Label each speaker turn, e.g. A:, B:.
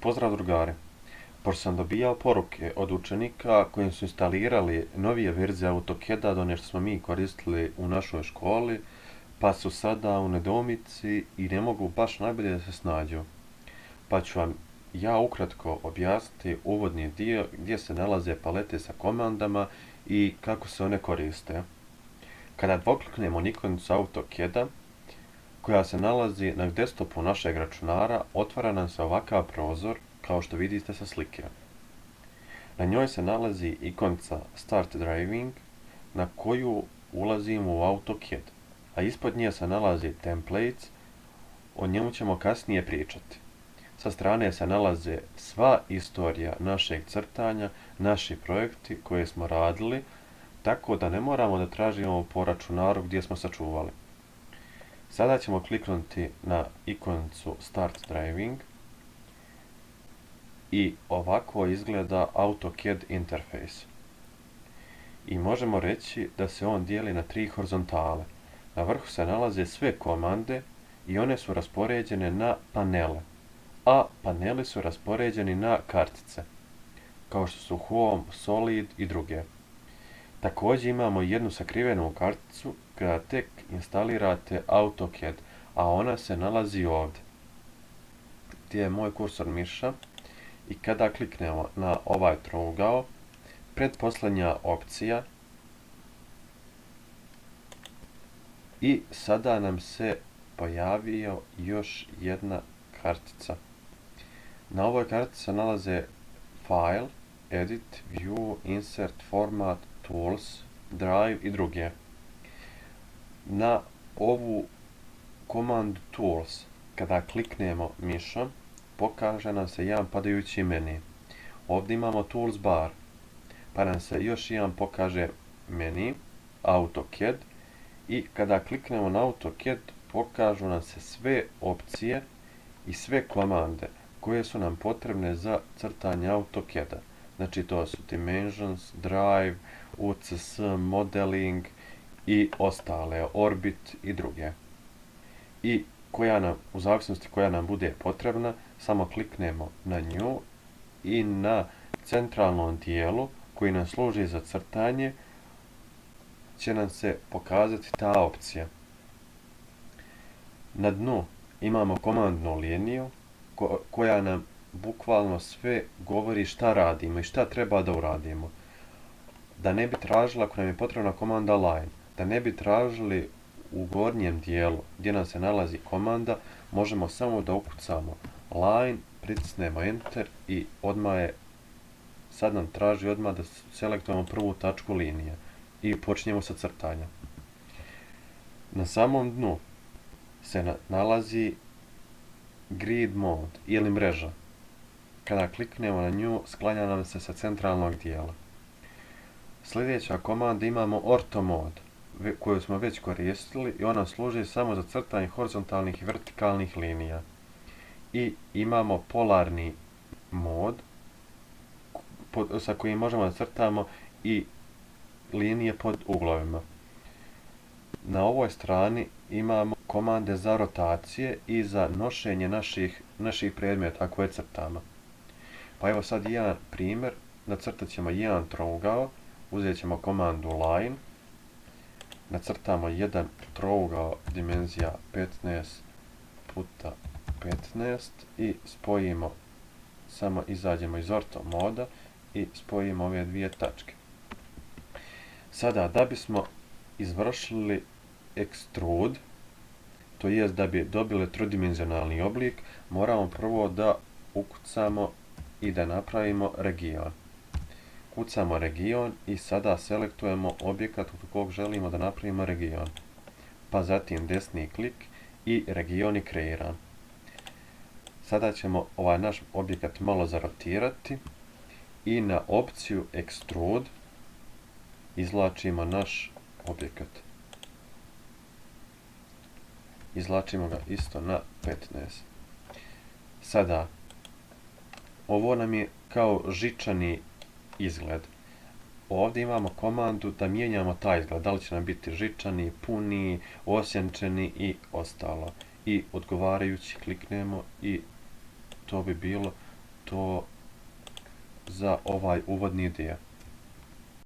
A: Pozdrav drugari! Pošto sam dobijao poruke od učenika koji su instalirali novije verzije AutoCAD-a do nešto smo mi koristili u našoj školi, pa su sada u nedoumici i ne mogu baš najbolje da se snađu. Pa ću vam ja ukratko objasniti uvodni dio gdje se nalaze palete sa komandama i kako se one koriste. Kada dvokliknemo na ikonicu AutoCAD-a, koja se nalazi na desktopu našeg računara, otvara nam se ovakav prozor kao što vidite sa slike. Na njoj se nalazi ikonica Start Driving na koju ulazimo u AutoCAD, a ispod nje se nalazi Templates, o njemu ćemo kasnije pričati. Sa strane se nalaze sva istorija našeg crtanja, naši projekti koje smo radili, tako da ne moramo da tražimo po računaru gdje smo sačuvali. Sada ćemo kliknuti na ikonicu Start Driving i ovako izgleda AutoCAD interface. I možemo reći da se on dijeli na tri horizontale. Na vrhu se nalaze sve komande i one su raspoređene na panele, a paneli su raspoređeni na kartice, kao što su Home, Solid i druge. Također imamo jednu sakrivenu karticu kada tek instalirate AutoCAD, a ona se nalazi ovdje, gdje je moj kursor miša, i kada kliknemo na ovaj trougao, pretposljednja opcija, i sada nam se pojavio još jedna kartica. Na ovoj kartici se nalaze File, Edit, View, Insert, Format, Tools, Drive i druge. Na ovu komandu Tools, kada kliknemo mišom, pokaže nam se jedan padajući meni. Ovdje imamo Tools bar, pa nam se još jedan pokaže meni, AutoCAD, i kada kliknemo na AutoCAD, pokažu nam se sve opcije i sve komande koje su nam potrebne za crtanje AutoCAD-a. Znači to su Dimensions, Drive, UCS, Modeling i ostale, Orbit i druge. I u zavisnosti koja nam bude potrebna, samo kliknemo na nju i na centralnom dijelu koji nam služi za crtanje će nam se pokazati ta opcija. Na dnu imamo komandnu liniju koja nam bukvalno sve govori šta radimo i šta treba da uradimo. Da ne bi tražili, ako nam je potrebna komanda line, da ne bi tražili u gornjem dijelu gdje nam se nalazi komanda, možemo samo da ukucamo line, pritisnemo enter i sad nam traži odmah da selektujemo prvu tačku linije i počinjemo sa crtanjem. Na samom dnu se nalazi grid mode ili mreža. Kada kliknemo na nju, sklanja nam se sa centralnog dijela. Sljedeća komanda imamo ortho mode, koju smo već koristili i ona služi samo za crtanje horizontalnih i vertikalnih linija. I imamo polarni mod sa kojim možemo da crtamo i linije pod uglovima. Na ovoj strani imamo komande za rotacije i za nošenje naših predmeta koje crtamo. Pa evo sad jedan primjer, nacrtat ćemo jedan trougao, uzet ćemo komandu line, nacrtamo jedan trougao dimenzija 15 puta 15 i spojimo, samo izađemo iz ortho moda i spojimo ove dvije tačke. Sada, da bismo izvršili extrude, to jest da bi dobili trodimenzionalni oblik, moramo prvo da ukucamo i da napravimo region. Kucamo region i sada selektujemo objekat u kog želimo da napravimo region. Pa zatim desni klik i region je kreiran. Sada ćemo ovaj naš objekat malo zarotirati i na opciju extrude izvlačimo naš objekat. Izvlačimo ga isto na 15. Sada, ovo nam je kao žičani izgled. Ovdje imamo komandu da mijenjamo taj izgled, da li će nam biti žičani, puni, osjenčeni i ostalo. I odgovarajući kliknemo i to bi bilo to za ovaj uvodni dio.